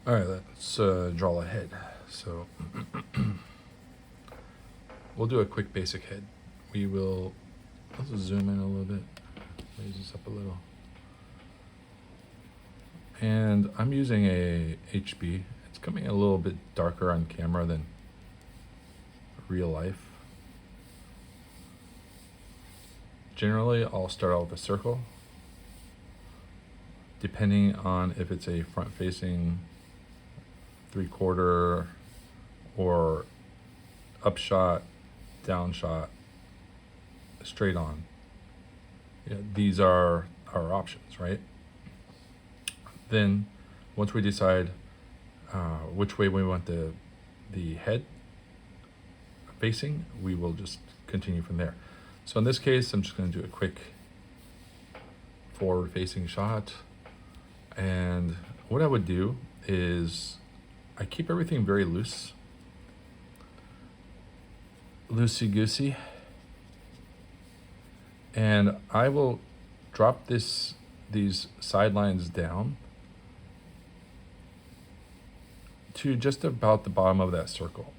All right, let's draw a head. So we'll do a quick basic head. Let's zoom in a little bit, raise this up a little. And I'm using a HB. It's coming a little bit darker on camera than real life. Generally, I'll start out with a circle, depending on if it's a front-facing 3/4 or up shot, down shot, straight on. Yeah, these are our options, right? Then once we decide which way we want the head facing, we will just continue from there. So in this case, I'm just going to do a quick forward facing shot. And what I would do is I keep everything very loose, loosey-goosey, and I will drop these sidelines down to just about the bottom of that circle,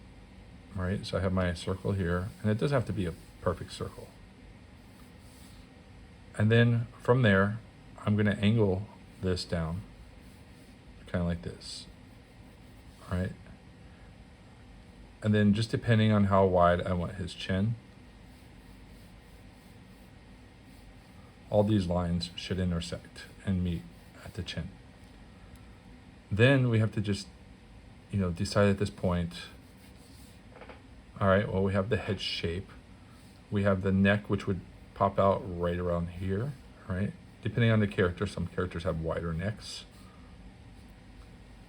right? So I have my circle here, and it doesn't have to be a perfect circle. And then from there, I'm going to angle this down, kind of like this, all right? And then just depending on how wide I want his chin, all these lines should intersect and meet at the chin. Then we have to just, decide at this point, all right, well, we have the head shape. We have the neck, which would pop out right around here, right? Depending on the character, some characters have wider necks.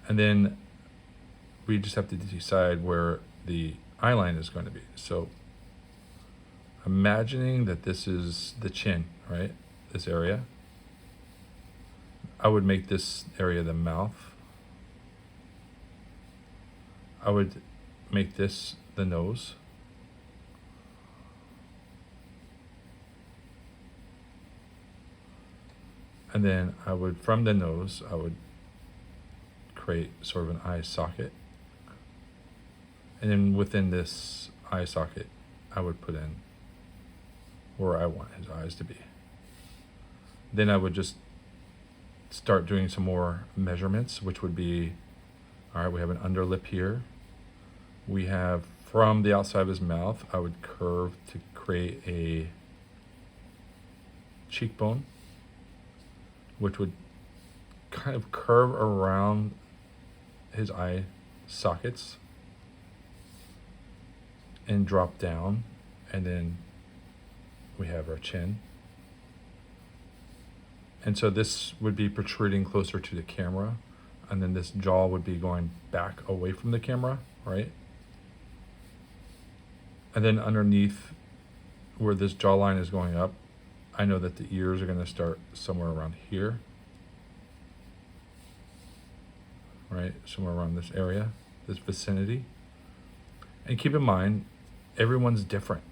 And then we just have to decide where the eye line is going to be. So imagining that this is the chin, right? This area. I would make this area the mouth. I would make this the nose. And then from the nose, I would create sort of an eye socket. And then within this eye socket, I would put in where I want his eyes to be. Then I would just start doing some more measurements, which would be, all right, we have an underlip here. We have from the outside of his mouth, I would curve to create a cheekbone, which would kind of curve around his eye sockets and drop down. And then we have our chin. And so this would be protruding closer to the camera. And then this jaw would be going back away from the camera, right? And then underneath where this jawline is going up, I know that the ears are going to start somewhere around here, right? Somewhere around this area, this vicinity. And keep in mind, everyone's different.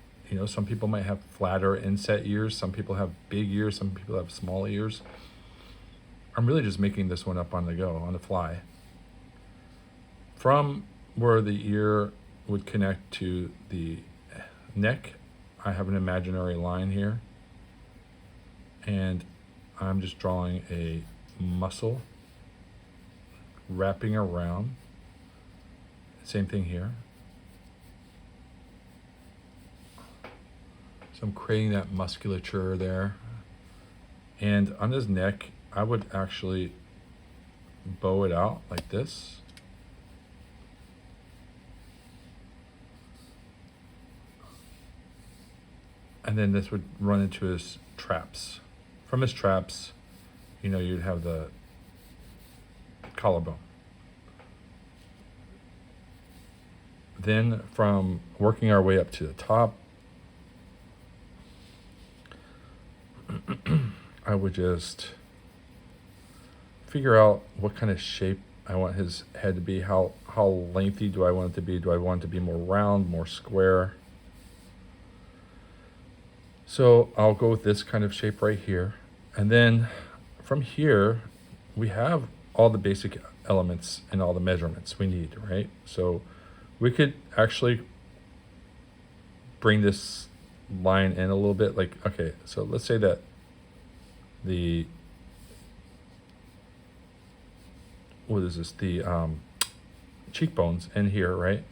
Some people might have flatter inset ears, some people have big ears, some people have small ears. I'm really just making this one up on the go, on the fly. From where the ear would connect to the neck, I have an imaginary line here. And I'm just drawing a muscle wrapping around. Same thing here. So I'm creating that musculature there. And on his neck, I would actually bow it out like this. And then this would run into his traps. From his traps, you'd have the collarbone. Then from working our way up to the top, I would just figure out what kind of shape I want his head to be. How lengthy do I want it to be? Do I want it to be more round, more square? So I'll go with this kind of shape right here. And then from here, we have all the basic elements and all the measurements we need, right? So we could actually bring this line in a little bit. Like, okay, so let's say that the, what is this? The cheekbones in here, right?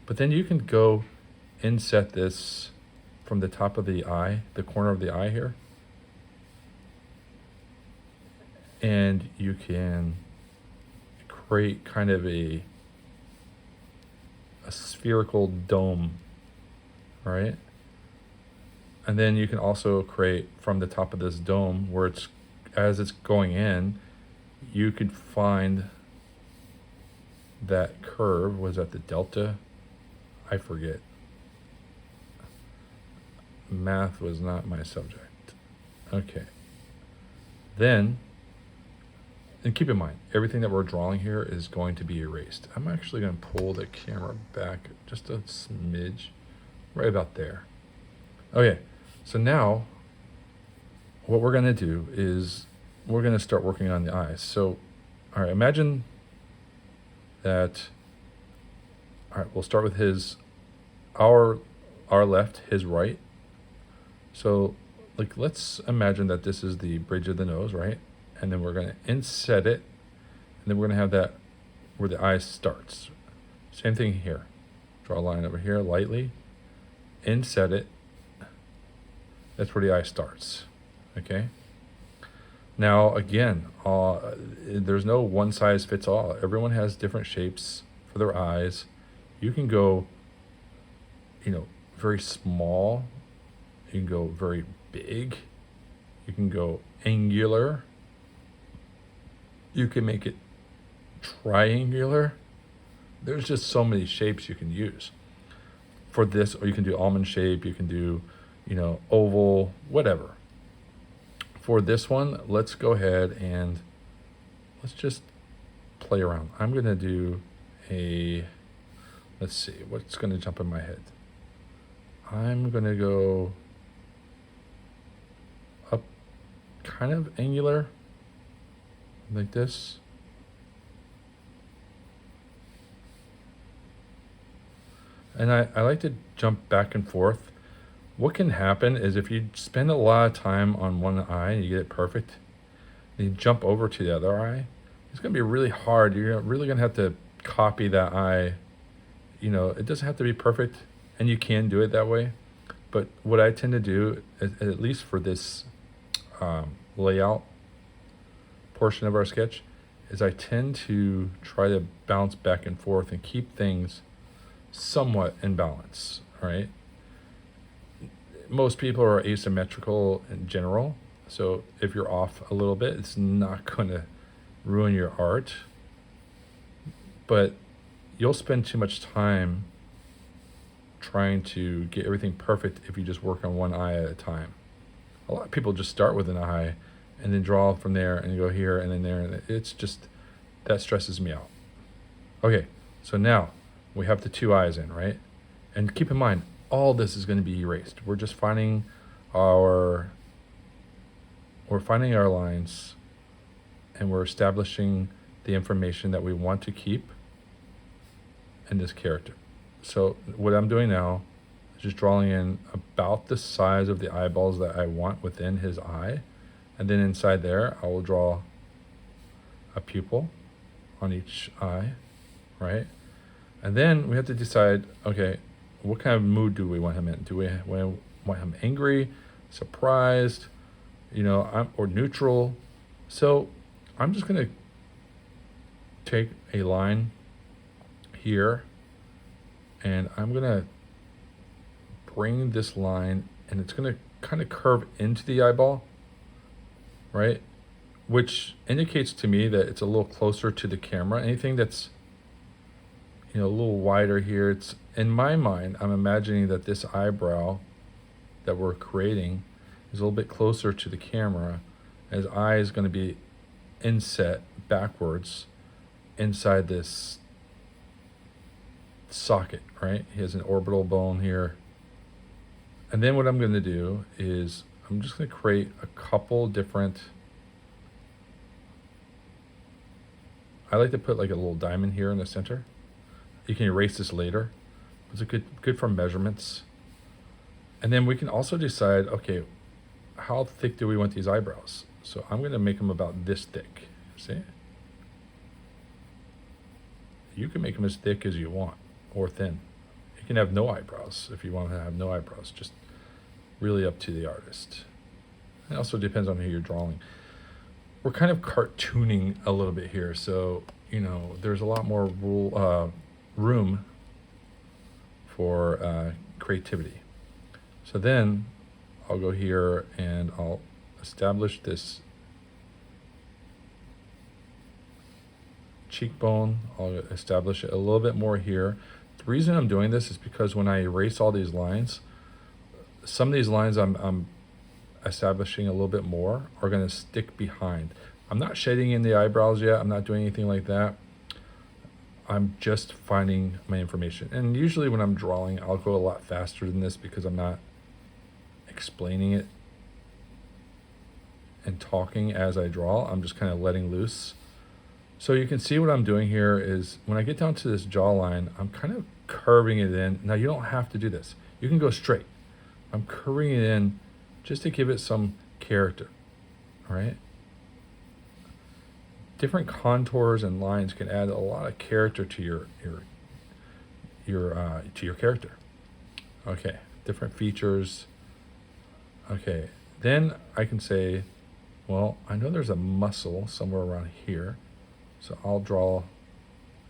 But then you can go inset this from the top of the eye, the corner of the eye here. And you can create kind of a spherical dome, right? And then you can also create from the top of this dome where it's, as it's going in, you could find that curve. Was that the delta? I forget. Math was not my subject. Okay. Then, and keep in mind, everything that we're drawing here is going to be erased. I'm actually going to pull the camera back just a smidge, right about there. Okay, so now what we're going to do is we're going to start working on the eyes. So, all right, imagine that, all right, we'll start with our left, his right. So, like, let's imagine that this is the bridge of the nose, right? And then we're going to inset it, and then we're going to have that where the eye starts. Same thing here. Draw a line over here lightly, inset it. That's where the eye starts, okay? Now, again, there's no one size fits all. Everyone has different shapes for their eyes. You can go, very small. You can go very big. You can go angular. You can make it triangular. There's just so many shapes you can use for this, or you can do almond shape. You can do, oval, whatever. For this one, let's go ahead and let's just play around. I'm going to do let's see, what's going to jump in my head? I'm going to go up kind of angular, like this. And I like to jump back and forth. What can happen is if you spend a lot of time on one eye and you get it perfect, and you jump over to the other eye, it's going to be really hard. You're really going to have to copy that eye. It doesn't have to be perfect, and you can do it that way. But what I tend to do, at least for this layout portion of our sketch, is I tend to try to bounce back and forth and keep things somewhat in balance, right? Most people are asymmetrical in general, so if you're off a little bit, it's not going to ruin your art, but you'll spend too much time trying to get everything perfect if you just work on one eye at a time. A lot of people just start with an eye and then draw from there and go here and then there, and it's just, that stresses me out. Okay, so now we have the two eyes in, right? And keep in mind, all this is going to be erased. We're just finding our lines, and we're establishing the information that we want to keep in this character. So what I'm doing now is just drawing in about the size of the eyeballs that I want within his eye. And then inside there, I will draw a pupil on each eye, right? And then we have to decide, okay, what kind of mood do we want him in? Do we want him angry, surprised, or neutral? So I'm just going to take a line here, and I'm going to bring this line, and it's going to kind of curve into the eyeball, right? Which indicates to me that it's a little closer to the camera. Anything that's a little wider here, it's, in my mind, I'm imagining that this eyebrow that we're creating is a little bit closer to the camera. His eye is going to be inset backwards inside this socket, right? He has an orbital bone here. And then what I'm going to do is I'm just going to create a couple different I like to put like a little diamond here in the center. You can erase this later. It's a good for measurements. And then we can also decide, okay, how thick do we want these eyebrows? So I'm going to make them about this thick. See? You can make them as thick as you want, or thin. You can have no eyebrows if you want to have no eyebrows. Just really up to the artist. It also depends on who you're drawing. We're kind of cartooning a little bit here, so there's a lot more room for creativity. So then I'll go here and I'll establish this cheekbone. I'll establish it a little bit more here. The reason I'm doing this is because when I erase all these lines, some of these lines I'm establishing a little bit more are going to stick behind. I'm not shading in the eyebrows yet. I'm not doing anything like that. I'm just finding my information. And usually when I'm drawing, I'll go a lot faster than this because I'm not explaining it and talking as I draw. I'm just kind of letting loose. So you can see what I'm doing here is when I get down to this jawline, I'm kind of curving it in. Now you don't have to do this. You can go straight. I'm curving it in just to give it some character, all right? Different contours and lines can add a lot of character to your character. Okay, different features. Okay, then I can say, well, I know there's a muscle somewhere around here, so I'll draw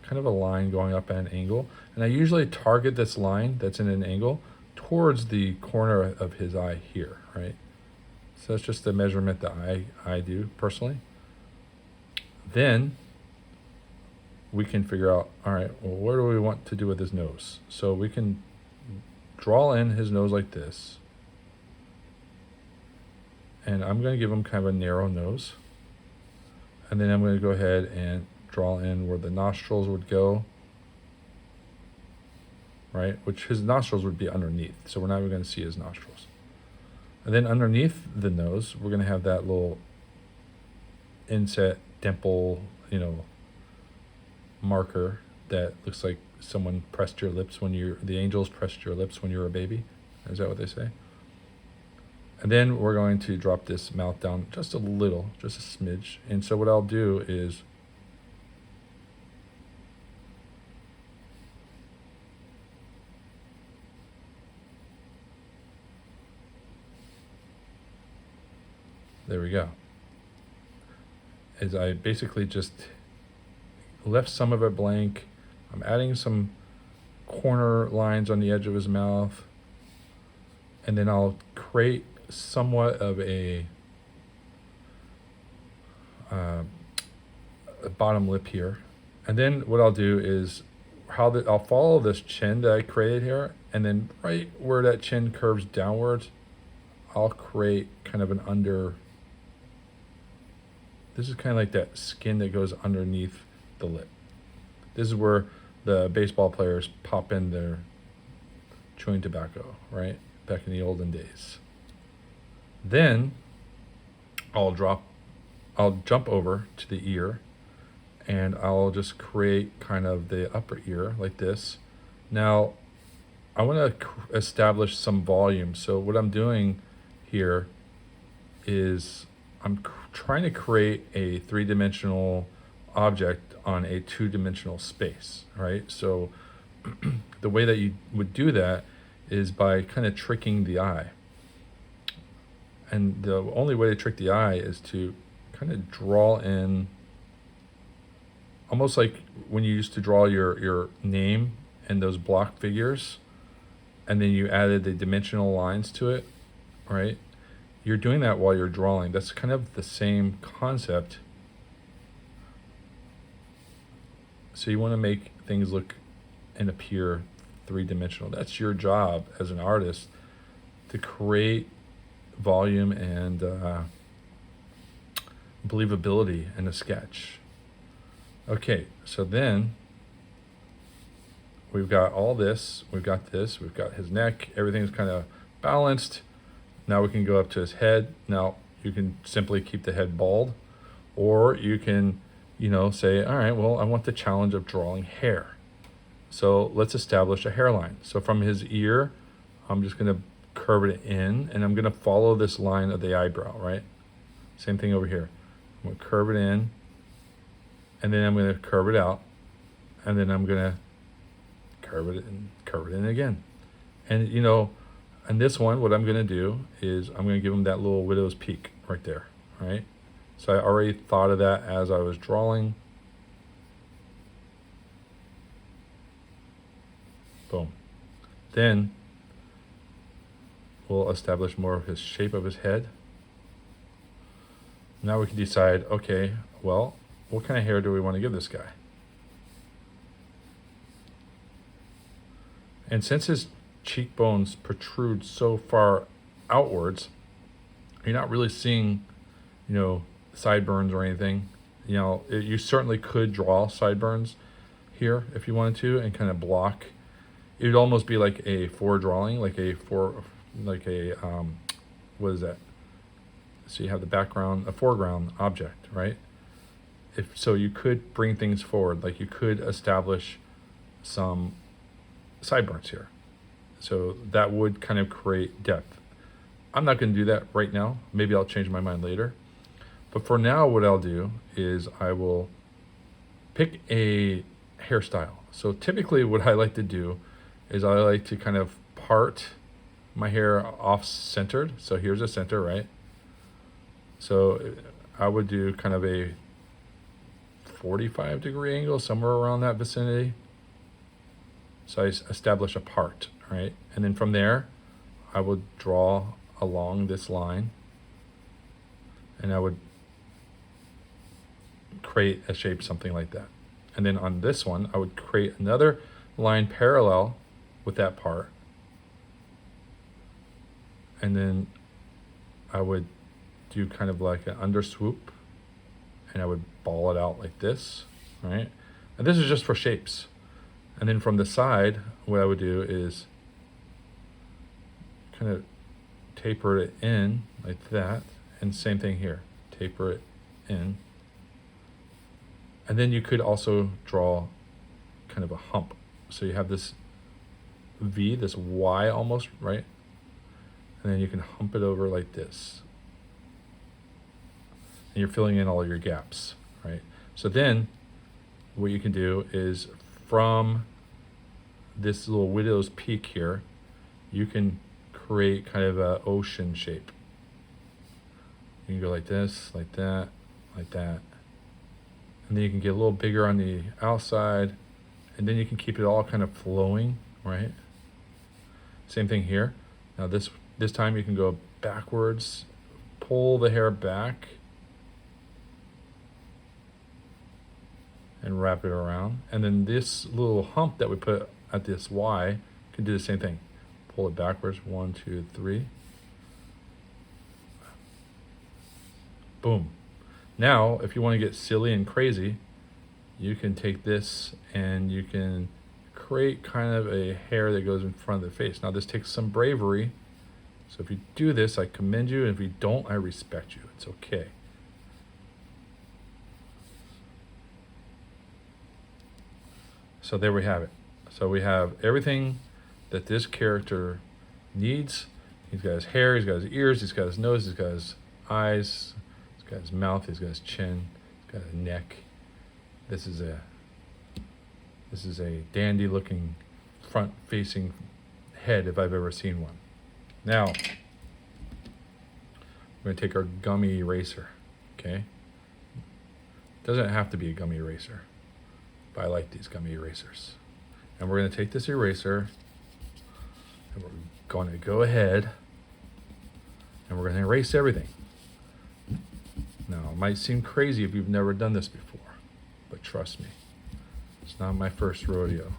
kind of a line going up at an angle, and I usually target this line that's in an angle towards the corner of his eye here, right? So that's just the measurement that I do personally. Then we can figure out, all right, well, what do we want to do with his nose? So we can draw in his nose like this. And I'm going to give him kind of a narrow nose. And then I'm going to go ahead and draw in where the nostrils would go, right? Which his nostrils would be underneath. So we're not even going to see his nostrils. And then underneath the nose, we're going to have that little inset dimple, marker that looks like someone pressed your lips the angels pressed your lips when you were a baby. Is that what they say? And then we're going to drop this mouth down just a little, just a smidge. And so what I'll do is there we go. Is I basically just left some of it blank. I'm adding some corner lines on the edge of his mouth. And then I'll create somewhat of a bottom lip here. And then what I'll do is I'll follow this chin that I created here, and then right where that chin curves downwards, I'll create kind of an under. This is kind of like that skin that goes underneath the lip. This is where the baseball players pop in their chewing tobacco, right? Back in the olden days. Then I'll jump over to the ear, and I'll just create kind of the upper ear like this. Now, I want to establish some volume. So what I'm doing here is I'm trying to create a three-dimensional object on a two-dimensional space, right? So the way that you would do that is by kind of tricking the eye. And the only way to trick the eye is to kind of draw in, almost like when you used to draw your name and those block figures, and then you added the dimensional lines to it, right? You're doing that while you're drawing. That's kind of the same concept. So you want to make things look and appear three-dimensional. That's your job as an artist, to create volume and believability in a sketch. Okay, so then we've got all this, we've got this, we've got his neck, everything's kind of balanced. Now we can go up to his head. Now you can simply keep the head bald, or you can say, all right, well, I want the challenge of drawing hair. So let's establish a hairline. So from his ear, I'm just going to curve it in, and I'm going to follow this line of the eyebrow, right? Same thing over here. I'm going to curve it in, and then I'm going to curve it out, and then I'm going to curve it in again. And and this one, what I'm going to do is I'm going to give him that little widow's peak right there, right? So I already thought of that as I was drawing. Boom. Then we'll establish more of his shape of his head. Now we can decide, okay, well, what kind of hair do we want to give this guy? And since his cheekbones protrude so far outwards, you're not really seeing, sideburns or anything. You certainly could draw sideburns here if you wanted to and kind of block. It would almost be like a foredrawing, what is that? So you have the background, a foreground object, right? So you could bring things forward, like you could establish some sideburns here. So that would kind of create depth. I'm not going to do that right now. Maybe I'll change my mind later. But for now, what I'll do is I will pick a hairstyle. So typically what I like to do is I like to kind of part my hair off-centered. So here's a center, right? So I would do kind of a 45-degree angle, somewhere around that vicinity. So I establish a part, right? And then from there, I would draw along this line, and I would create a shape something like that. And then on this one, I would create another line parallel with that part. And then I would do kind of like an under swoop, and I would ball it out like this, right? And this is just for shapes. And then from the side, what I would do is kind of taper it in like that, and same thing here, taper it in. And then you could also draw kind of a hump. So you have this V, this Y almost, right? And then you can hump it over like this. And you're filling in all your gaps, right? So then what you can do is from this little widow's peak here, you can create kind of an ocean shape. You can go like this, like that, like that. And then you can get a little bigger on the outside, and then you can keep it all kind of flowing, right? Same thing here. Now this time you can go backwards, pull the hair back, and wrap it around. And then this little hump that we put at this Y can do the same thing. Pull it backwards, 1, 2, 3. Boom. Now, if you want to get silly and crazy, you can take this and you can create kind of a hair that goes in front of the face. Now, this takes some bravery. So if you do this, I commend you. And if you don't, I respect you. It's okay. So there we have it. So we have everything that this character needs. He's got his hair, he's got his ears, he's got his nose, he's got his eyes, he's got his mouth, he's got his chin, he's got a neck. This is a dandy looking front facing head if I've ever seen one. Now, we're gonna take our gummy eraser, okay? Doesn't have to be a gummy eraser, but I like these gummy erasers. And we're gonna take this eraser and we're gonna go ahead and we're gonna erase everything. Now, it might seem crazy if you've never done this before, but trust me, it's not my first rodeo.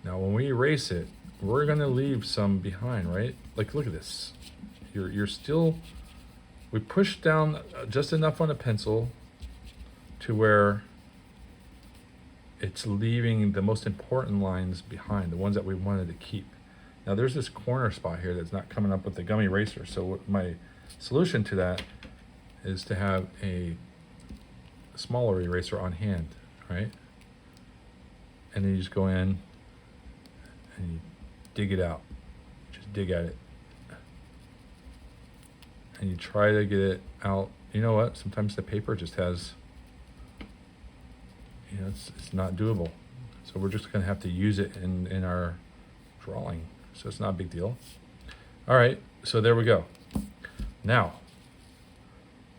Now, when we erase it, we're gonna leave some behind, right? Like, look at this. You're still, we pushed down just enough on a pencil to where it's leaving the most important lines behind, the ones that we wanted to keep. Now there's this corner spot here that's not coming up with the gummy eraser. So what my solution to that is to have a smaller eraser on hand, right? And then you just go in and you dig it out. Just dig at it. And you try to get it out. You know what? Sometimes the paper just has, it's not doable. So we're just gonna have to use it in our drawing. So it's not a big deal. All right, so there we go. Now,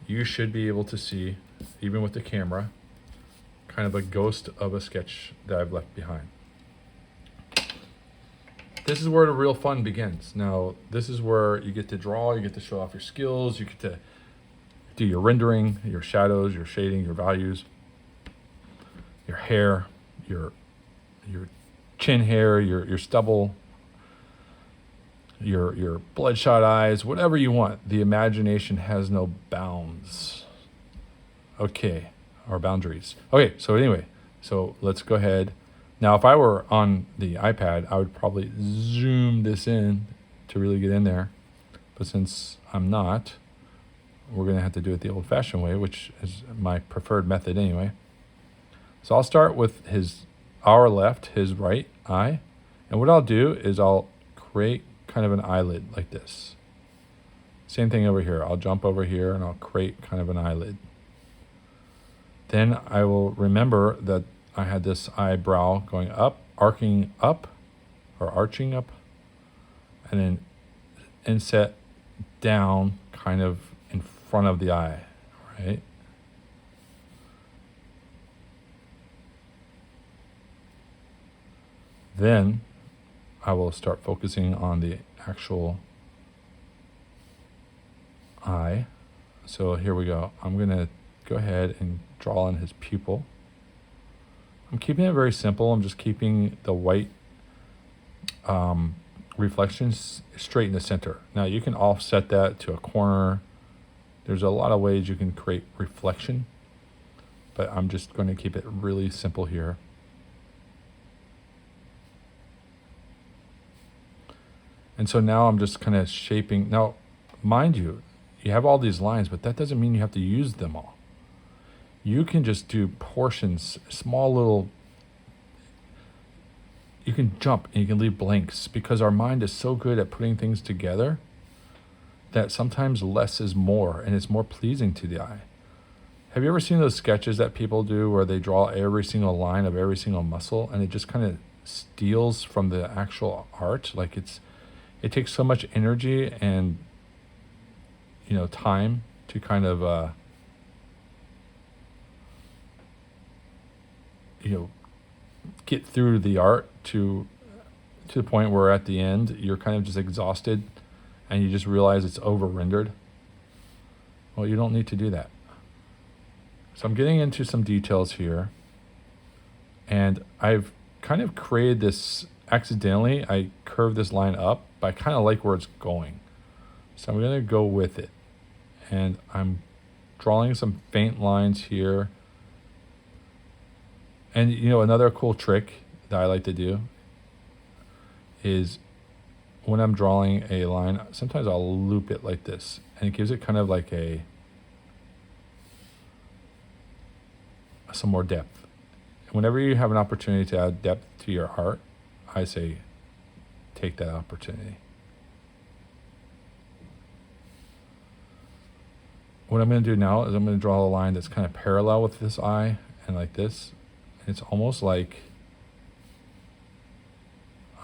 you should be able to see, even with the camera, kind of a ghost of a sketch that I've left behind. This is where the real fun begins. Now, this is where you get to draw, you get to show off your skills, you get to do your rendering, your shadows, your shading, your values, your hair, your chin hair, your stubble, your bloodshot eyes, whatever you want. The imagination has no bounds. Okay, or boundaries. Okay, so anyway, so let's go ahead. Now, if I were on the iPad, I would probably zoom this in to really get in there. But since I'm not, we're going to have to do it the old-fashioned way, which is my preferred method anyway. So I'll start with our left, his right eye. And what I'll do is I'll create kind of an eyelid like this. Same thing over here. I'll jump over here and I'll create kind of an eyelid. Then I will remember that I had this eyebrow going up, arching up, and then inset down kind of in front of the eye, right? Then I will start focusing on the actual eye. So here we go. I'm going to go ahead and draw in his pupil. I'm keeping it very simple. I'm just keeping the white reflections straight in the center. Now you can offset that to a corner. There's a lot of ways you can create reflection, but I'm just going to keep it really simple here. And so now I'm just kind of shaping. Now, mind you, you have all these lines, but that doesn't mean you have to use them all. You can just do portions, small little, you can jump and you can leave blanks, because our mind is so good at putting things together that sometimes less is more, and it's more pleasing to the eye. Have you ever seen those sketches that people do where they draw every single line of every single muscle, and it just kind of steals from the actual art? Like it takes so much energy and time to kind of get through the art to the point where at the end you're kind of just exhausted and you just realize it's over rendered. Well, you don't need to do that. So I'm getting into some details here, and I've kind of created this accidentally. I curved this line up, but I kind of like where it's going, so I'm going to go with it, and I'm drawing some faint lines here. And another cool trick that I like to do is when I'm drawing a line, sometimes I'll loop it like this, and it gives it kind of like some more depth. Whenever you have an opportunity to add depth to your art, I say take that opportunity. What I'm going to do now is I'm going to draw a line that's kind of parallel with this eye and like this. It's almost like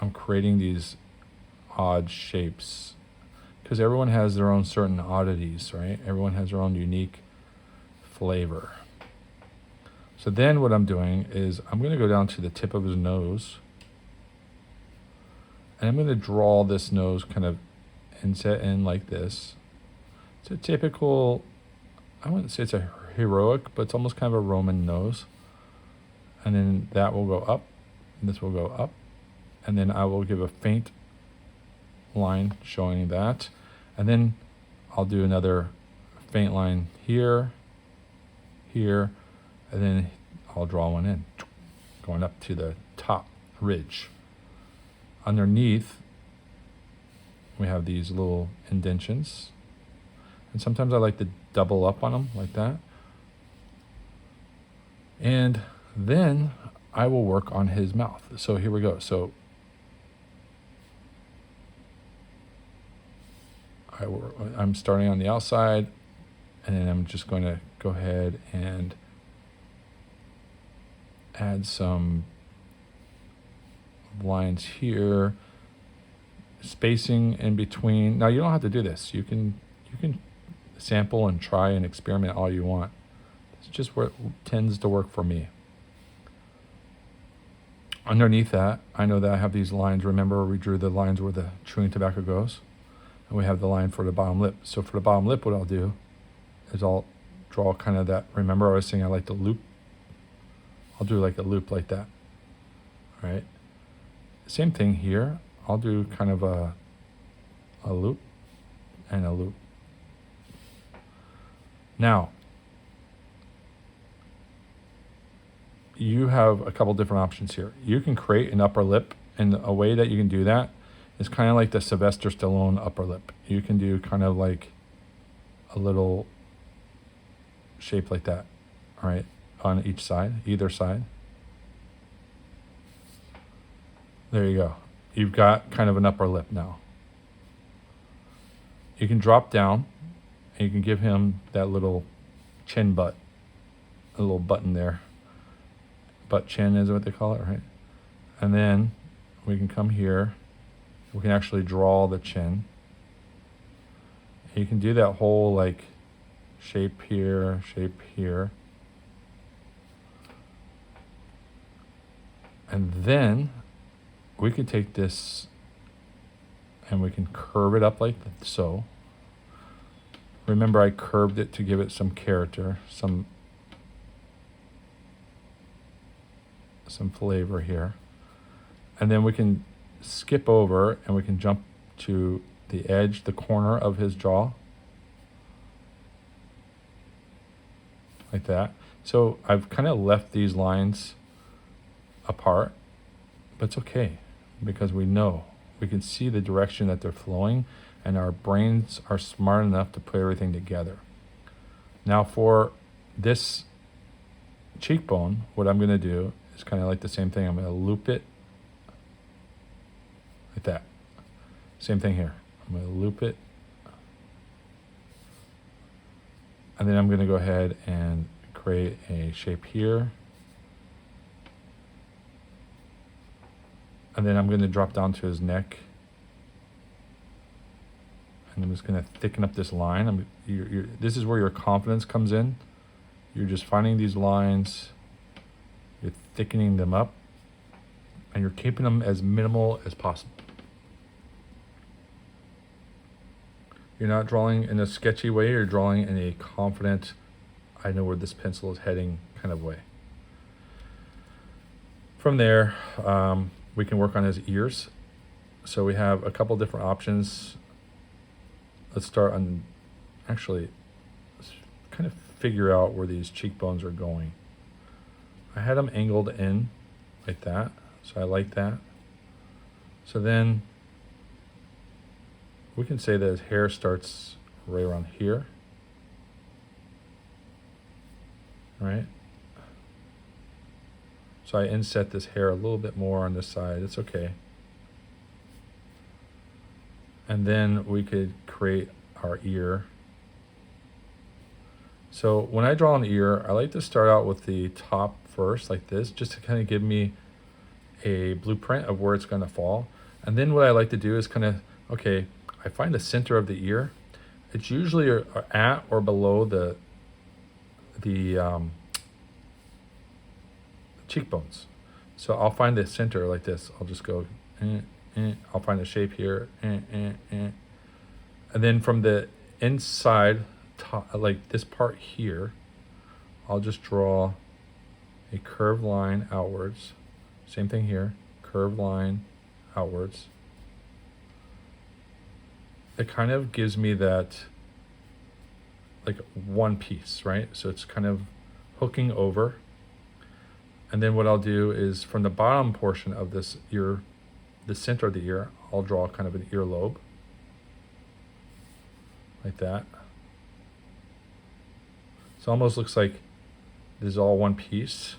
I'm creating these odd shapes, because everyone has their own certain oddities, right? Everyone has their own unique flavor. So then what I'm doing is I'm going to go down to the tip of his nose, and I'm going to draw this nose kind of inset in like this. It's a typical, I wouldn't say it's a heroic, but it's almost kind of a Roman nose. And then that will go up, and this will go up, and then I will give a faint line showing that, and then I'll do another faint line here, and then I'll draw one in, going up to the top ridge. Underneath, we have these little indentions, and sometimes I like to double up on them like that. And then I will work on his mouth. So here we go. So I'm starting on the outside, and then I'm just going to go ahead and add some lines here, spacing in between. Now you don't have to do this. You can sample and try and experiment all you want. It's just what tends to work for me. Underneath that, I know that I have these lines. Remember, we drew the lines where the chewing tobacco goes, and we have the line for the bottom lip. So for the bottom lip, what I'll do is I'll draw kind of that. Remember, I was saying I like to loop. I'll do like a loop like that. All right. Same thing here. I'll do kind of a loop and a loop. Now, you have a couple different options here. You can create an upper lip, and a way that you can do that is kind of like the Sylvester Stallone upper lip. You can do kind of like a little shape like that, all right, on each side, either side. There you go. You've got kind of an upper lip now. You can drop down, and you can give him that little chin butt, a little button there. Butt chin is what they call it, right? And then we can come here. We can actually draw the chin. You can do that whole like shape here, shape here. And then we can take this and we can curve it up like so. Remember, I curved it to give it some character, some flavor here. And then we can skip over and we can jump to the edge, the corner of his jaw. Like that. So I've kind of left these lines apart, but it's okay because we know, we can see the direction that they're flowing, and our brains are smart enough to put everything together. Now for this cheekbone, what I'm going to do is kind of like the same thing. I'm going to loop it like that. Same thing here. I'm going to loop it. And then I'm going to go ahead and create a shape here. And then I'm going to drop down to his neck. And I'm just going to thicken up this line. This is where your confidence comes in. You're just finding these lines, you're thickening them up, and you're keeping them as minimal as possible. You're not drawing in a sketchy way, you're drawing in a confident, I know where this pencil is heading kind of way. From there, we can work on his ears. So we have a couple different options. Let's start on, actually, let's kind of figure out where these cheekbones are going. I had them angled in like that, so I like that. So then we can say that his hair starts right around here, right? So I inset this hair a little bit more on this side, it's okay. And then we could create our ear. So when I draw an ear, I like to start out with the top first, like this, just to kind of give me a blueprint of where it's going to fall. And then what I like to do is kind of, okay, I find the center of the ear. It's usually at or below the cheekbones. So I'll find the center like this. I'll just go, I'll find the shape here, and then from the inside, like this part here, I'll just draw a curved line outwards. Same thing here, curved line outwards. It kind of gives me that like one piece, right? So it's kind of hooking over. And then what I'll do is from the bottom portion of this ear, the center of the ear, I'll draw kind of an earlobe like that. So it almost looks like This is all one piece.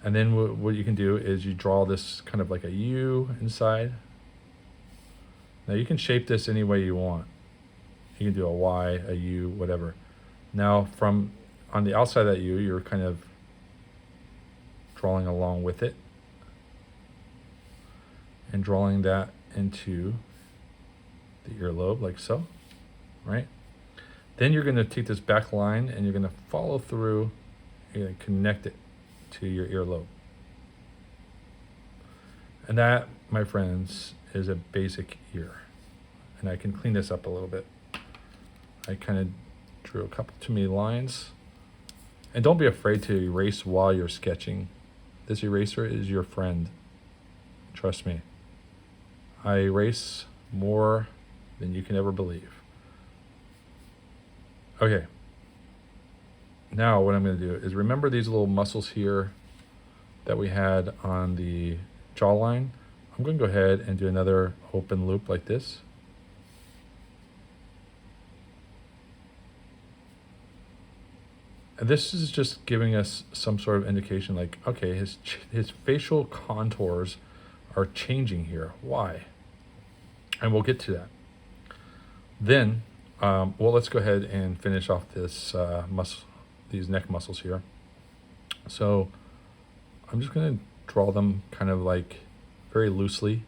And then what you can do is you draw this kind of like a U inside. Now you can shape this any way you want. You can do a Y, a U, whatever. Now from on the outside of that U, you're kind of drawing along with it and drawing that into the earlobe like so, right? Then you're going to take this back line and you're going to follow through, you're going to connect it to your earlobe. And that, my friends, is a basic ear. And I can clean this up a little bit. I kind of drew a couple too many lines. And don't be afraid to erase while you're sketching. This eraser is your friend. Trust me. I erase more than you can ever believe. Okay. Now what I'm going to do is remember these little muscles here that we had on the jawline. I'm going to go ahead and do another open loop like this. And this is just giving us some sort of indication like, okay, his facial contours are changing here. Why? And we'll get to that. Then, well, let's go ahead and finish off this these neck muscles here. So I'm just going to draw them kind of like very loosely.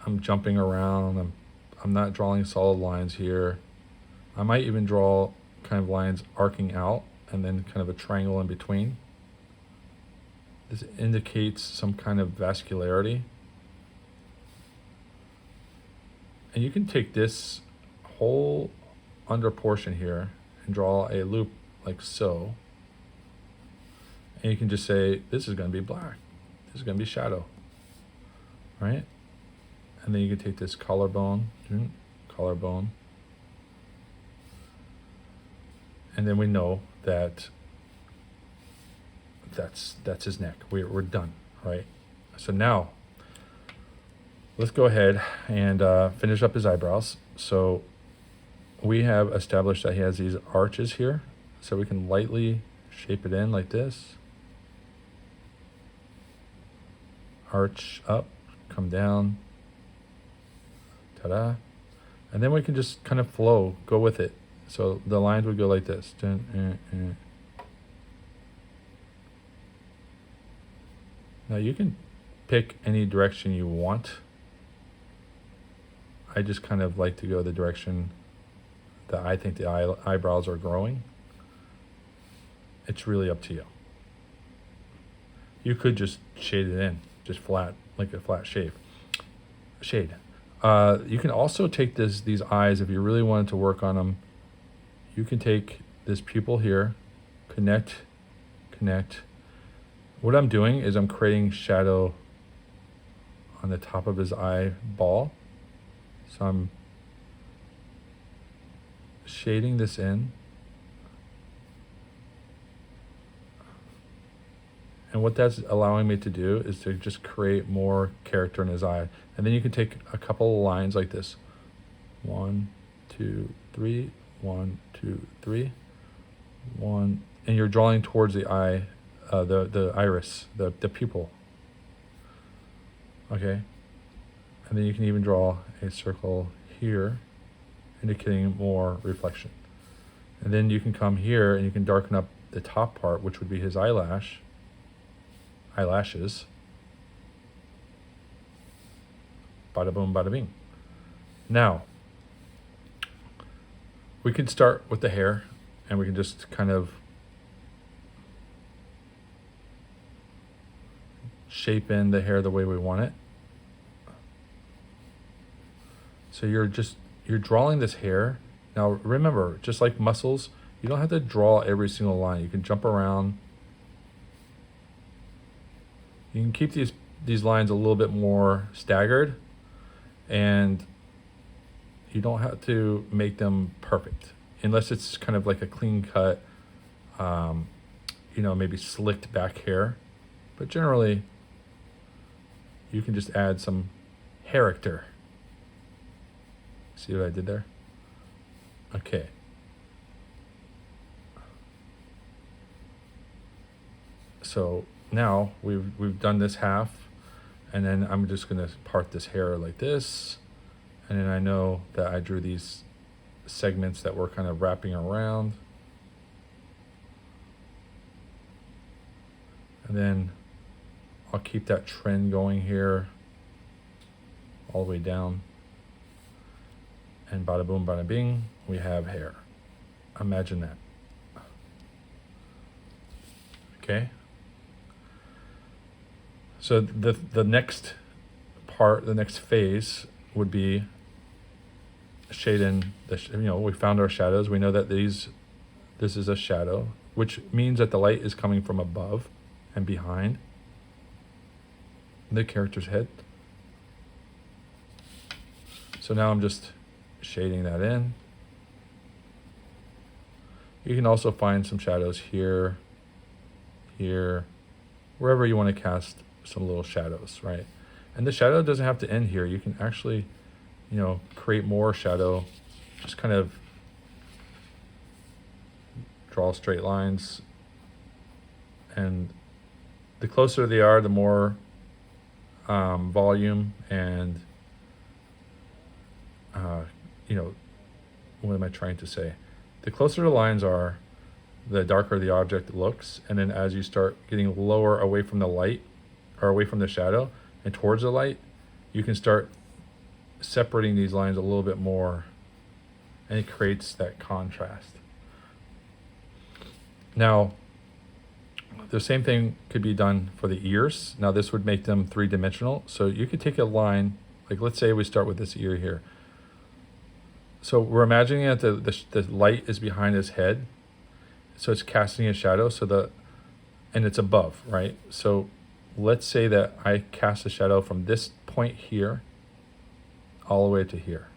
I'm jumping around. I'm not drawing solid lines here. I might even draw kind of lines arcing out and then kind of a triangle in between. This indicates some kind of vascularity. And you can take this whole under portion here and draw a loop like so. And you can just say, this is going to be black. This is going to be shadow. Right? And then you can take this collarbone, collarbone. And then we know that that's his neck. We're done, right? So now, let's go ahead and finish up his eyebrows. So we have established that he has these arches here. So we can lightly shape it in like this. Arch up, come down. Ta-da. And then we can just kind of flow, go with it. So the lines would go like this. Now you can pick any direction you want. I just kind of like to go the direction that I think the eyebrows are growing. It's really up to you. You could just shade it in, just flat, like a flat shade. You can also take these eyes, if you really wanted to work on them, you can take this pupil here, connect. What I'm doing is I'm creating shadow on the top of his eyeball. So I'm shading this in. And what that's allowing me to do is to just create more character in his eye. And then you can take a couple of lines like this. 1, 2, 3, 1, 2, 3, 1, and you're drawing towards the eye, the iris, the pupil. Okay, and then you can even draw a circle here, indicating more reflection. And then you can come here and you can darken up the top part, which would be his eyelashes. Bada boom, bada bing. Now, we can start with the hair and we can just kind of shape in the hair the way we want it. So you're drawing this hair. Now remember, just like muscles, you don't have to draw every single line. You can jump around. You can keep these lines a little bit more staggered, and you don't have to make them perfect unless it's kind of like a clean cut, maybe slicked back hair. But generally, you can just add some character. See what I did there? Okay. So now we've done this half, and then I'm just gonna part this hair like this, and then I know that I drew these segments that were kind of wrapping around. And then I'll keep that trend going here all the way down. And bada boom, bada bing, we have hair. Imagine that. Okay. So the next part, the next phase would be shade in the, we found our shadows. We know that this is a shadow, which means that the light is coming from above and behind the character's head. So now I'm just shading that in. You can also find some shadows here, wherever you want to cast some little shadows, right? And the shadow doesn't have to end here. You can actually, create more shadow. Just kind of draw straight lines. And the closer they are, the more volume and, what am I trying to say? The closer the lines are, the darker the object looks. And then as you start getting lower away from the light, or away from the shadow and towards the light, you can start separating these lines a little bit more, and it creates that contrast. Now, the same thing could be done for the ears. Now this would make them three-dimensional. So you could take a line, like let's say we start with this ear here. So we're imagining that the light is behind his head. So it's casting a shadow, and it's above, right? So let's say that I cast a shadow from this point here all the way to here.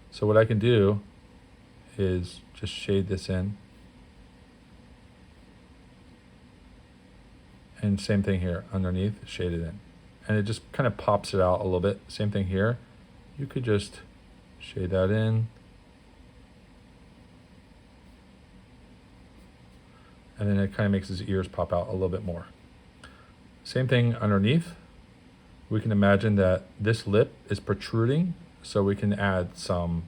So what I can do is just shade this in. And same thing here, underneath, shade it in. And it just kind of pops it out a little bit. Same thing here. You could just shade that in. And then it kind of makes his ears pop out a little bit more. Same thing underneath. We can imagine that this lip is protruding, so we can add some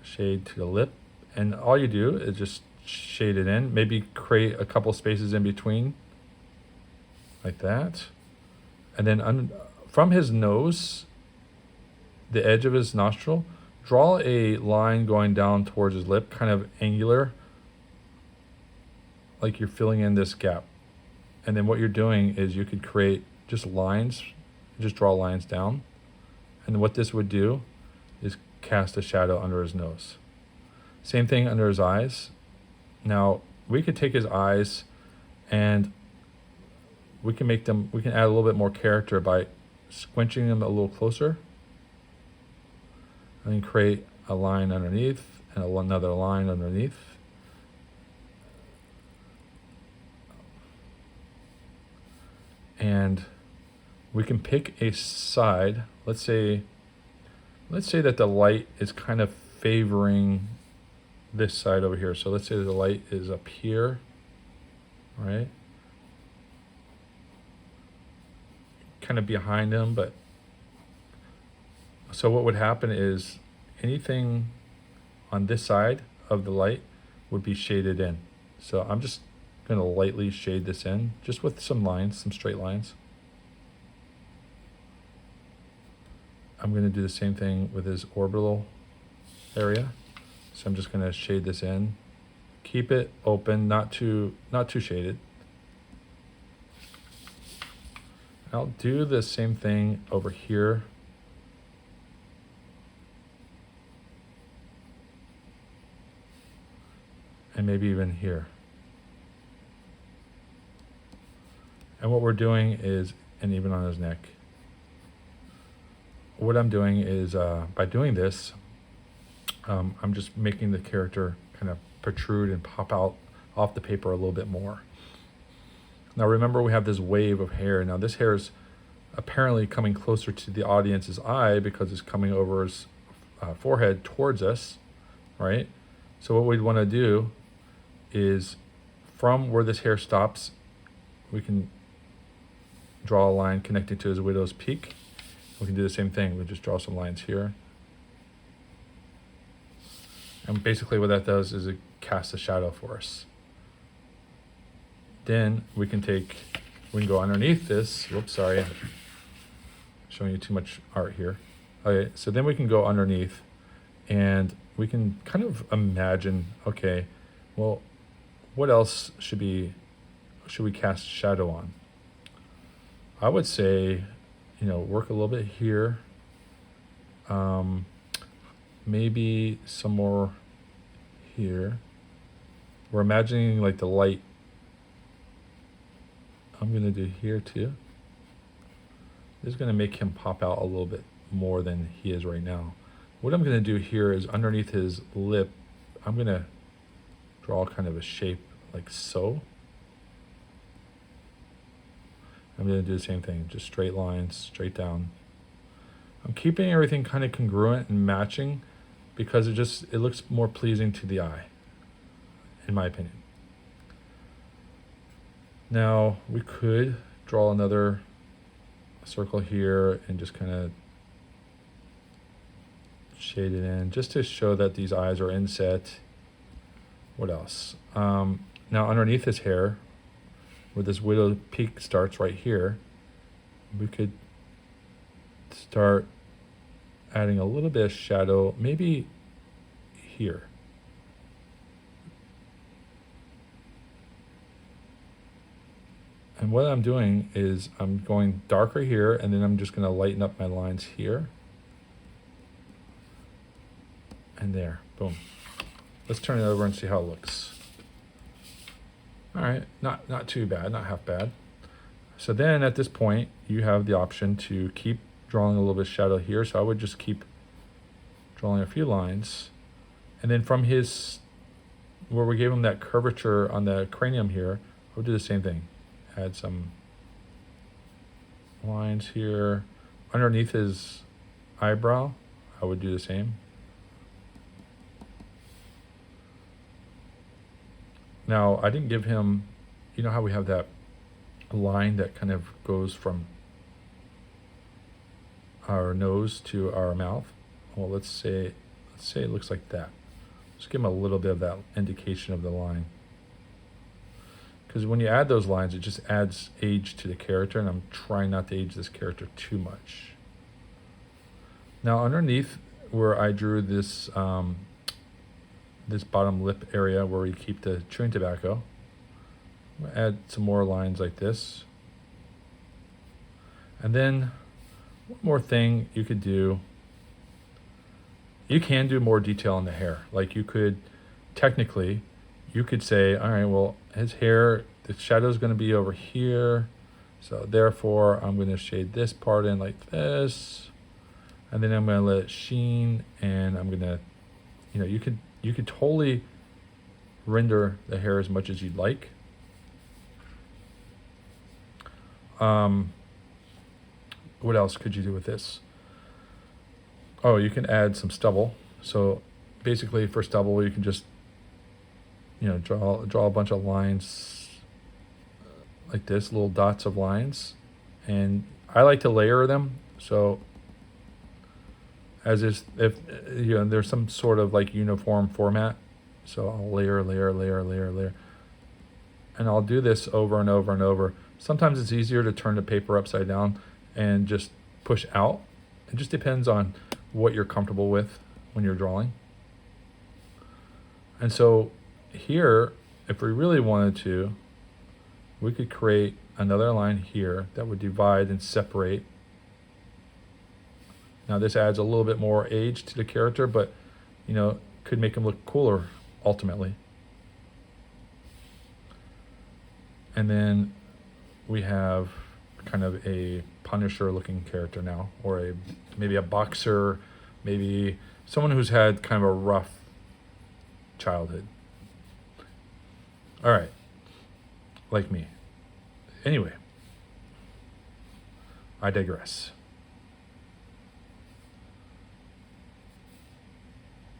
shade to the lip. And all you do is just shade it in, maybe create a couple spaces in between, like that. And then from his nose, the edge of his nostril, draw a line going down towards his lip, kind of angular, like you're filling in this gap. And then what you're doing is you could create just lines, just draw lines down. And what this would do is cast a shadow under his nose. Same thing under his eyes. Now we could take his eyes and we can add a little bit more character by squinching them a little closer. And then create a line underneath and another line underneath. And we can pick a side. Let's say that the light is kind of favoring this side over here. So let's say the light is up here, right? Kind of behind him, but so what would happen is anything on this side of the light would be shaded in. So I'm just going to lightly shade this in, just with some lines, some straight lines. I'm going to do the same thing with his orbital area. So I'm just going to shade this in. Keep it open, not too shaded. I'll do the same thing over here. And maybe even here. And what we're doing is, and even on his neck, what I'm doing is, by doing this, I'm just making the character kind of protrude and pop out off the paper a little bit more. Now remember, we have this wave of hair. Now this hair is apparently coming closer to the audience's eye because it's coming over his forehead towards us, right? So what we'd want to do is from where this hair stops, we can draw a line connecting to his widow's peak. We can do the same thing. We just draw some lines here. And basically what that does is it casts a shadow for us. Then we can go underneath this. Whoops, sorry. I'm showing you too much art here. Okay, so then we can go underneath and we can kind of imagine, okay, well, what else should we cast shadow on? I would say, work a little bit here. Maybe some more here. We're imagining like the light. I'm gonna do here too. This is gonna make him pop out a little bit more than he is right now. What I'm gonna do here is underneath his lip, I'm gonna draw kind of a shape like so. I'm gonna do the same thing, just straight lines, straight down. I'm keeping everything kind of congruent and matching because it looks more pleasing to the eye, in my opinion. Now we could draw another circle here and just kind of shade it in just to show that these eyes are inset. What else? Now underneath his hair, where this widow peak starts right here, we could start adding a little bit of shadow, maybe here. And what I'm doing is I'm going darker here, and then I'm just going to lighten up my lines here. And there, boom. Let's turn it over and see how it looks. All right, not too bad, not half bad. So then at this point, you have the option to keep drawing a little bit of shadow here. So I would just keep drawing a few lines. And then from where we gave him that curvature on the cranium here, we'll do the same thing. Add some lines here. Underneath his eyebrow, I would do the same. Now, I didn't give him, you know how we have that line that kind of goes from our nose to our mouth? Well, let's say it looks like that. Just give him a little bit of that indication of the line. Because when you add those lines, it just adds age to the character, and I'm trying not to age this character too much. Now, underneath where I drew this this bottom lip area where we keep the chewing tobacco, I'm gonna add some more lines like this. And then one more thing you could do, you can do more detail in the hair. Like you could say, all right, well, his hair, the shadow is going to be over here. So therefore, I'm going to shade this part in like this. And then I'm going to let it sheen. And I'm going to, you could totally render the hair as much as you'd like. What else could you do with this? Oh, you can add some stubble. So basically for stubble, you can just, draw a bunch of lines like this, little dots of lines. And I like to layer them. So as if there's some sort of like uniform format. So I'll layer. And I'll do this over and over and over. Sometimes it's easier to turn the paper upside down and just push out. It just depends on what you're comfortable with when you're drawing. And so here, if we really wanted to, we could create another line here that would divide and separate. Now this adds a little bit more age to the character, but could make him look cooler ultimately. And then we have kind of a Punisher looking character now, or maybe a boxer, maybe someone who's had kind of a rough childhood. All right, like me. Anyway, I digress.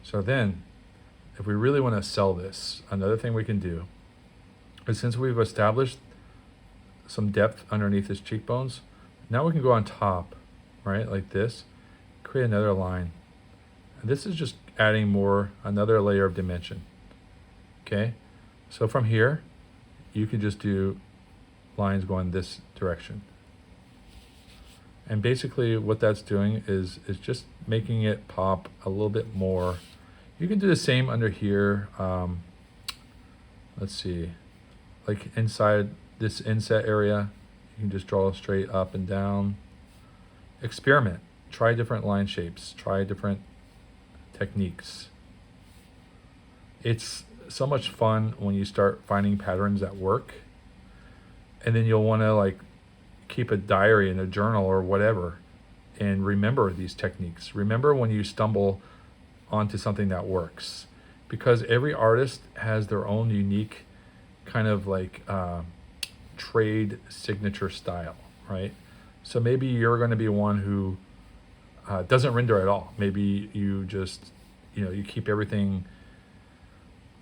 So then, if we really want to sell this, another thing we can do, But since we've established some depth underneath his cheekbones, now we can go on top, right, like this, create another line. And this is just adding another layer of dimension. Okay, so from here, you can just do lines going this direction. And basically what that's doing is just making it pop a little bit more. You can do the same under here. Let's see, like inside this inset area, you can just draw straight up and down. Experiment, try different line shapes, try different techniques. It's so much fun when you start finding patterns that work, and then you'll want to like keep a diary in a journal or whatever and remember these techniques. Remember when you stumble onto something that works, because every artist has their own unique kind of like trade signature style, right? So maybe you're going to be one who doesn't render at all. Maybe you just, you keep everything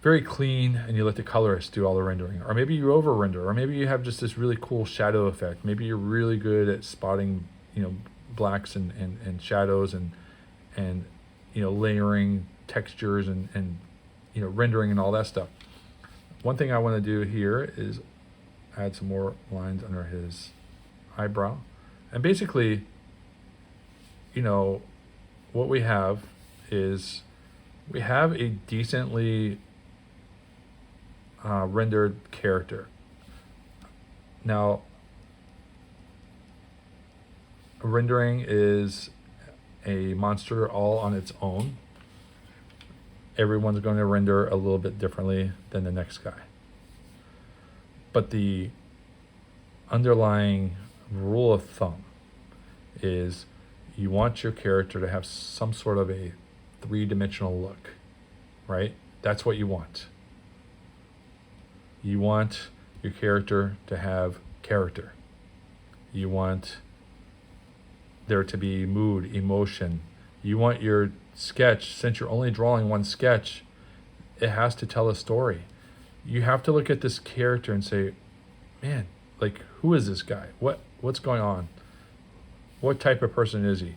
very clean and you let the colorist do all the rendering. Or maybe you over render, or maybe you have just this really cool shadow effect. Maybe you're really good at spotting, blacks and shadows and layering textures and rendering and all that stuff. One thing I want to do here is add some more lines under his eyebrow. And basically, what we have is we have a decently rendered character. Now, rendering is a monster all on its own. Everyone's going to render a little bit differently than the next guy. But the underlying rule of thumb is you want your character to have some sort of a three-dimensional look, right? That's what you want. You want your character to have character. You want there to be mood, emotion. You want your sketch, since you're only drawing one sketch, it has to tell a story. You have to look at this character and say, man, like, who is this guy? What's going on? What type of person is he?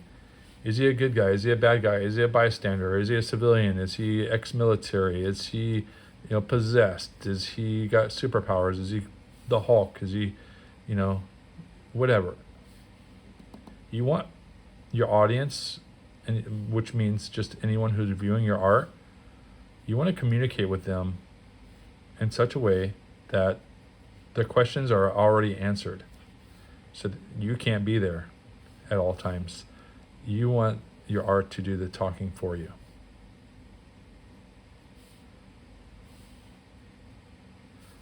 Is he a good guy? Is he a bad guy? Is he a bystander? Is he a civilian? Is he ex-military? Is he, possessed? Is he got superpowers? Is he the Hulk? Is he, whatever. You want your audience, and which means just anyone who's viewing your art, you want to communicate with them in such a way that their questions are already answered, so that you can't be there at all times. You want your art to do the talking for you.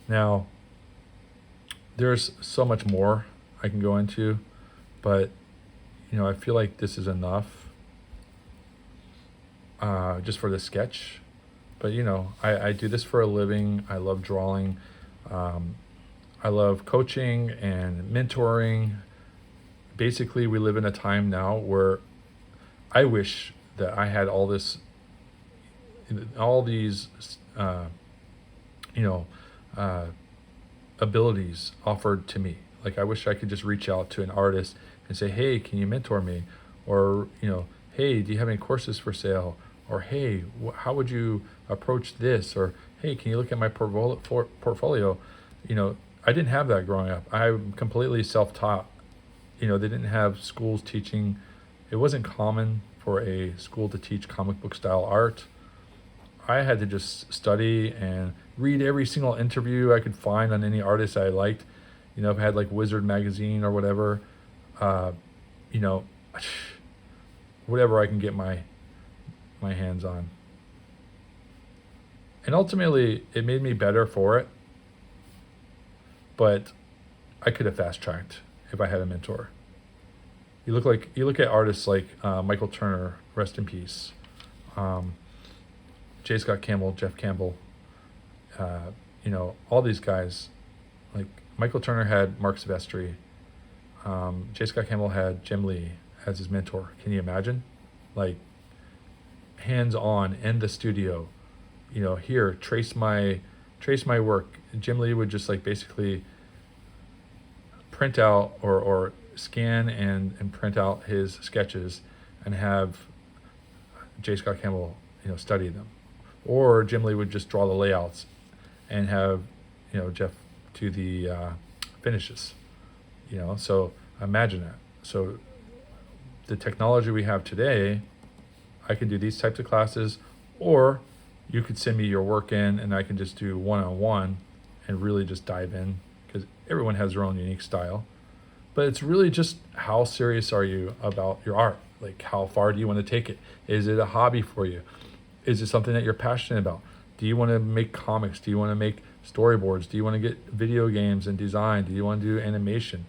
Now, there's so much more I can go into, but I feel like this is enough just for the sketch. But I do this for a living. I love drawing. I love coaching and mentoring. Basically, we live in a time now where I wish that I had all these abilities offered to me. Like, I wish I could just reach out to an artist and say, hey, can you mentor me? Or, hey, do you have any courses for sale? Or, hey, how would you approach this? Or, hey, can you look at my portfolio? I didn't have that growing up. I'm completely self-taught. They didn't have schools teaching. It wasn't common for a school to teach comic book style art. I had to just study and read every single interview I could find on any artist I liked. If I had like Wizard magazine or whatever, whatever I can get my hands on. And ultimately, it made me better for it. But I could have fast-tracked if I had a mentor. You look at artists like Michael Turner, rest in peace. J. Scott Campbell, Jeff Campbell. All these guys. Like Michael Turner had Mark Silvestri. J. Scott Campbell had Jim Lee as his mentor. Can you imagine? Like, hands-on in the studio. Here, trace my trace my work. Jim Lee would just like basically print out or scan and print out his sketches and have J. Scott Campbell, study them. Or Jim Lee would just draw the layouts and have, Jeff do the finishes. So imagine that. So the technology we have today, I can do these types of classes, or you could send me your work in and I can just do one-on-one and really just dive in, because everyone has their own unique style. But it's really just, how serious are you about your art? Like, how far do you want to take it? Is it a hobby for you? Is it something that you're passionate about? Do you want to make comics? Do you want to make storyboards? Do you want to get video games and design? Do you want to do animation?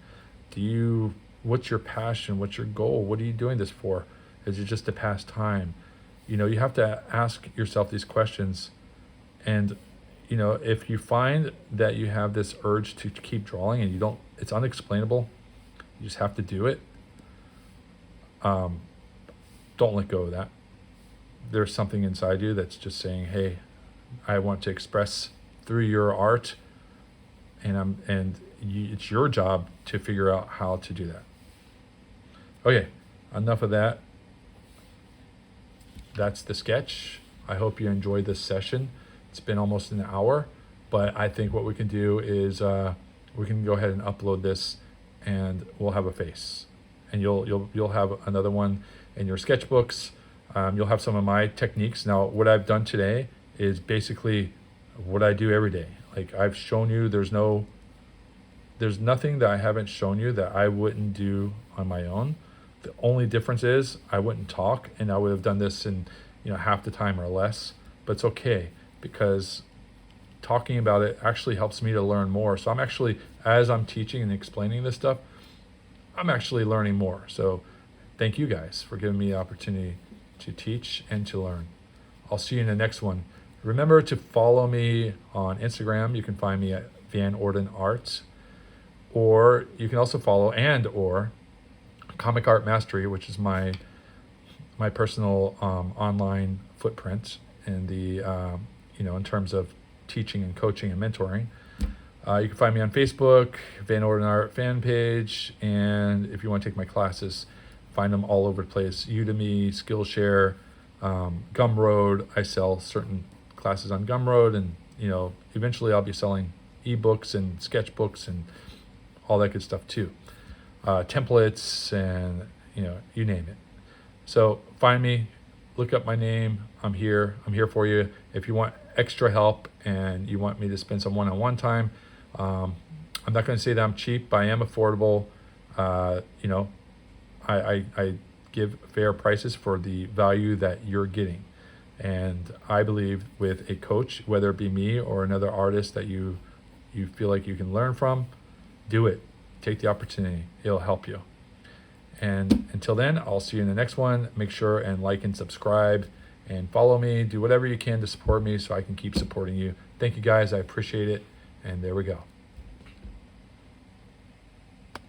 What's your passion? What's your goal? What are you doing this for? Is it just a pastime? You have to ask yourself these questions. And, if you find that you have this urge to keep drawing and it's unexplainable, you just have to do it. Don't let go of that. There's something inside you that's just saying, hey, I want to express through your art, it's your job to figure out how to do that. Okay, enough of that. That's the sketch. I hope you enjoyed this session. It's been almost an hour, but I think what we can do is we can go ahead and upload this, and we'll have a face, and you'll have another one in your sketchbooks. You'll have some of my techniques. Now, what I've done today is basically what I do every day. Like, I've shown you, there's nothing that I haven't shown you that I wouldn't do on my own. The only difference is I wouldn't talk, and I would have done this in half the time or less. But it's okay, because talking about it actually helps me to learn more. So I'm actually, as I'm teaching and explaining this stuff, I'm actually learning more. So thank you guys for giving me the opportunity to teach and to learn. I'll see you in the next one. Remember to follow me on Instagram. You can find me at Van Orden Arts, or you can also follow or Comic Art Mastery, which is my personal online footprint in the in terms of teaching and coaching and mentoring. You can find me on Facebook, Van Orden Art fan page, and if you want to take my classes, find them all over the place. Udemy, Skillshare, Gumroad. I sell certain classes on Gumroad, and eventually I'll be selling ebooks and sketchbooks and all that good stuff too. Templates and you name it. So find me, look up my name. I'm here for you. If you want extra help and you want me to spend some one-on-one time, I'm not going to say that I'm cheap, but I am affordable. I give fair prices for the value that you're getting. And I believe with a coach, whether it be me or another artist that you feel like you can learn from, do it. Take the opportunity. It'll help you. And until then, I'll see you in the next one. Make sure and like and subscribe and follow me. Do whatever you can to support me so I can keep supporting you. Thank you guys. I appreciate it. And there we go.